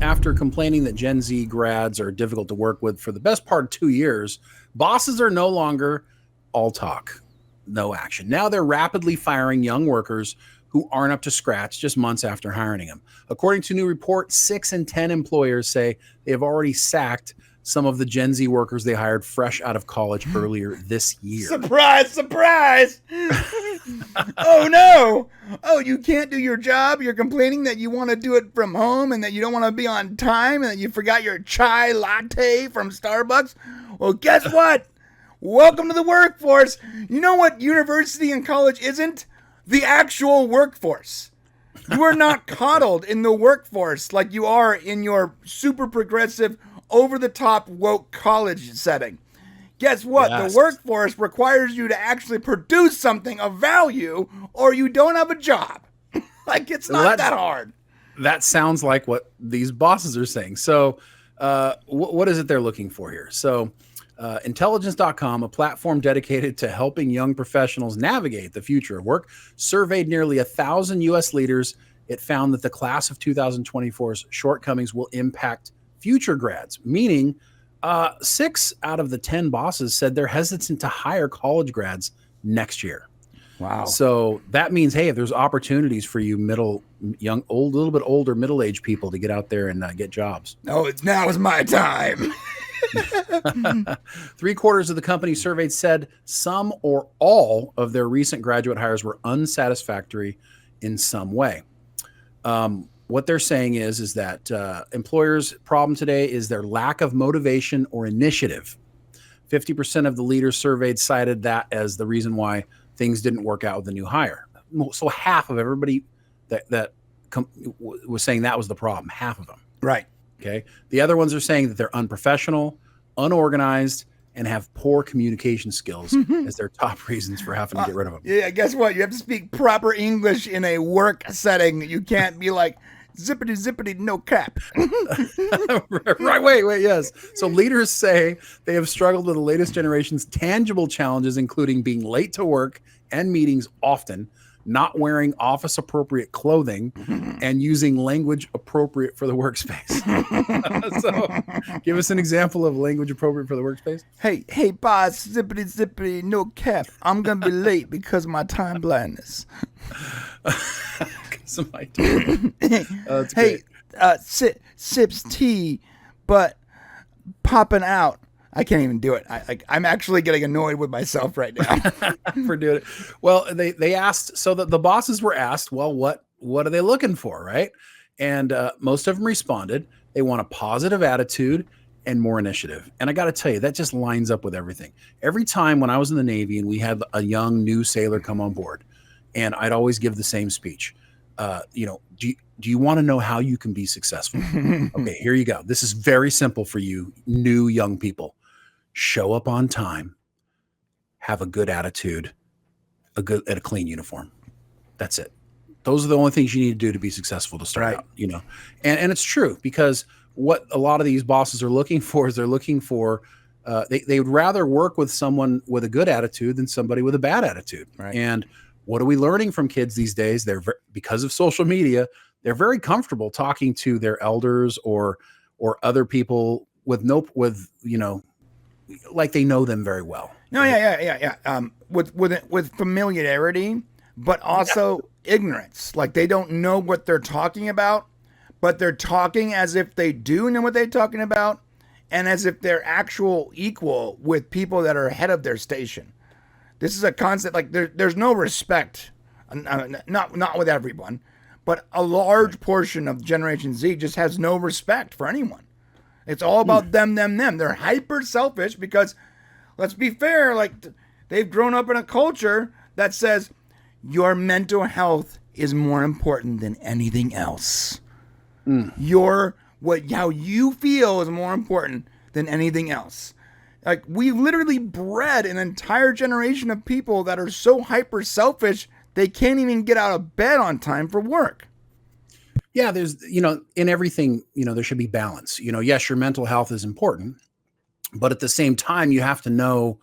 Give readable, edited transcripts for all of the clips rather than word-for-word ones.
after complaining that Gen Z grads are difficult to work with for the best part of 2 years, bosses are no longer all talk, no action. Now they're rapidly firing young workers who aren't up to scratch just months after hiring them. According to a new report, 6 in 10 employers say they have already sacked some of the Gen Z workers they hired fresh out of college earlier this year. Surprise, surprise. Oh, no. Oh, you can't do your job. You're complaining that you want to do it from home and that you don't want to be on time and that you forgot your chai latte from Starbucks. Well, guess what? Welcome to the workforce. You know what university and college isn't? The actual workforce. You are not coddled in the workforce like you are in your super progressive, over-the-top woke college setting. Guess what? Yes. The workforce requires you to actually produce something of value or you don't have a job. Like, it's not that hard. That sounds like what these bosses are saying. So what is it they're looking for here? So Intelligence.com, a platform dedicated to helping young professionals navigate the future of work, surveyed nearly 1,000 U.S. leaders. It found that the class of 2024's shortcomings will impact future grads, meaning 6 out of the 10 bosses said they're hesitant to hire college grads next year. Wow. So that means, hey, if there's opportunities for you young, old, a little bit older, middle-aged people to get out there and get jobs. Oh, now is my time. 3/4 of the company surveyed said some or all of their recent graduate hires were unsatisfactory in some way. What they're saying is that employers' problem today is their lack of motivation or initiative. 50% of the leaders surveyed cited that as the reason why things didn't work out with the new hire. So half of everybody that was saying that was the problem, half of them. Right. Okay. The other ones are saying that they're unprofessional, unorganized, and have poor communication skills as their top reasons for having to get rid of them. Yeah, guess what? You have to speak proper English in a work setting. You can't be like, zippity, zippity, no cap. Right. Wait. Yes. So leaders say they have struggled with the latest generation's tangible challenges, including being late to work and meetings often, not wearing office appropriate clothing, and using language appropriate for the workspace. So give us an example of language appropriate for the workspace. Hey, boss, zippity, zippity, no cap. I'm going to be late because of my time blindness. Hey, sips tea, but popping out. I can't even do it. I'm actually getting annoyed with myself right now for doing it. Well, they asked, so that the bosses were asked, well, what are they looking for, right? And most of them responded, they want a positive attitude and more initiative. And I got to tell you, that just lines up with everything. Every time when I was in the Navy and we had a young new sailor come on board, and I'd always give the same speech. Do you want to know how you can be successful? Okay, here you go. This is very simple for you new young people. Show up on time, have a good attitude, a clean uniform. That's it. Those are the only things you need to do to be successful to start out, and it's true, because what a lot of these bosses are looking for is they're looking for, they would rather work with someone with a good attitude than somebody with a bad attitude. Right. And what are we learning from kids these days? Because of social media, they're very comfortable talking to their elders or other people like they know them very well. No, yeah. With familiarity, but also ignorance. Like they don't know what they're talking about, but they're talking as if they do know what they're talking about, and as if they're actual equal with people that are ahead of their station. This is a concept, like there's no respect, not with everyone, but a large portion of Generation Z just has no respect for anyone. It's all about them. They're hyper selfish because, let's be fair, like they've grown up in a culture that says your mental health is more important than anything else. How you feel is more important than anything else. Like, we literally bred an entire generation of people that are so hyper selfish they can't even get out of bed on time for work. Yeah, there's, in everything, there should be balance. Yes, your mental health is important, but at the same time, you have to know,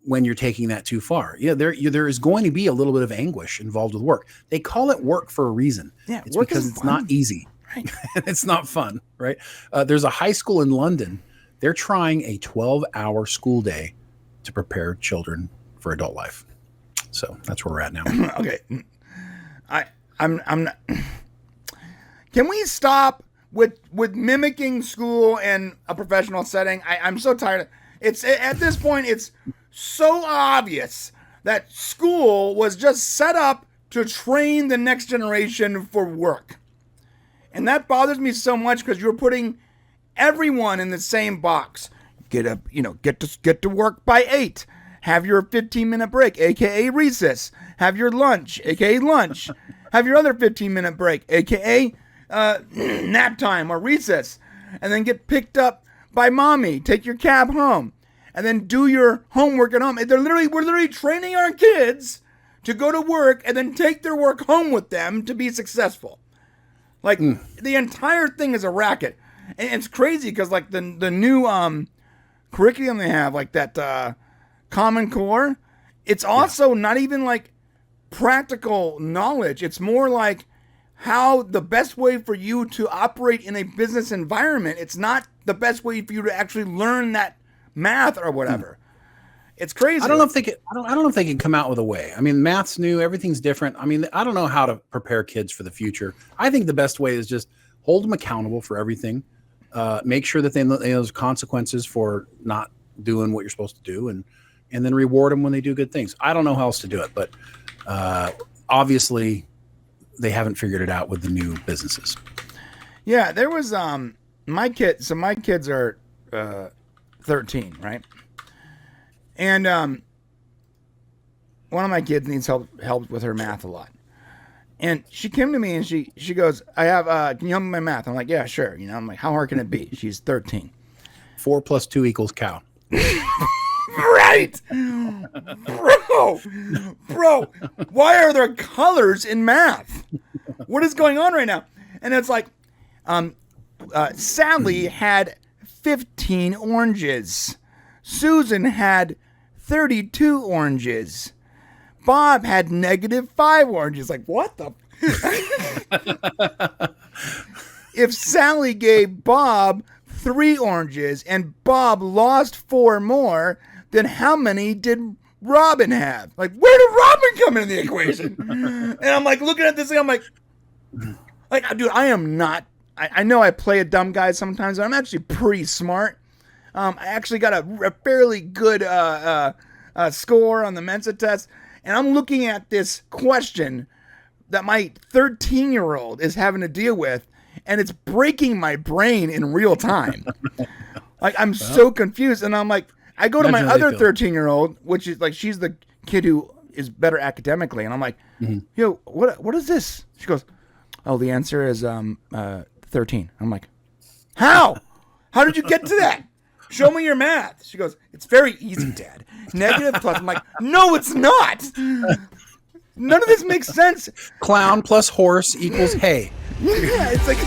when you're taking that too far. There is going to be a little bit of anguish involved with work. They call it work for a reason. Yeah, it's because it's not easy. It's not fun, right? There's a high school in London. They're trying a 12-hour school day to prepare children for adult life. So that's where we're at now. Okay. I'm not. Can we stop with mimicking school in a professional setting? I'm so tired. It's at this point, it's so obvious that school was just set up to train the next generation for work. And that bothers me so much because you're putting everyone in the same box. Get to work by 8. Have your 15-minute break, aka recess. Have your lunch, aka lunch. Have your other 15-minute break, aka nap time or recess. And then get picked up by mommy. Take your cab home. And then do your homework at home. We're literally training our kids to go to work and then take their work home with them to be successful. Like, the entire thing is a racket. And it's crazy because, like, the new curriculum they have, like that Common Core, it's also not even, like, practical knowledge. It's more like how the best way for you to operate in a business environment. It's not the best way for you to actually learn that math or whatever. It's crazy. I don't know if they can. I don't know if they can come out with a way. I mean, math's new. Everything's different. I mean, I don't know how to prepare kids for the future. I think the best way is just hold them accountable for everything. Make sure that they know those consequences for not doing what you're supposed to do, and then reward them when they do good things. I don't know how else to do it, but obviously they haven't figured it out with the new businesses. Yeah, there was my kids. So my kids are 13, right? And one of my kids needs help with her math a lot. And she came to me and she goes, "I have can you help me with my math?" I'm like, "Yeah, sure." You know, I'm like, "How hard can it be?" She's 13. 4 + 2 = cow. Right, bro. Why are there colors in math? What is going on right now? And it's like, Sally had 15 oranges. Susan had 32 oranges. Bob had -5 oranges. Like, what the? If Sally gave Bob 3 oranges and Bob lost 4 more, then how many did Robin have? Like, where did Robin come into the equation? And I'm like looking at this thing. I'm like, dude, I am not. I know I play a dumb guy sometimes, but I'm actually pretty smart. I actually got a fairly good score on the Mensa test, and I'm looking at this question that my 13-year-old is having to deal with, and it's breaking my brain in real time. Like, I'm so confused, and I'm like, I go to my other 13-year-old, which is like, she's the kid who is better academically, and I'm like, yo, what is this? She goes, oh, the answer is 13. I'm like, how? How did you get to that? Show me your math. She goes, it's very easy, Dad. -+. I'm like, no, it's not. None of this makes sense. Clown plus horse equals hay. Yeah, it's like...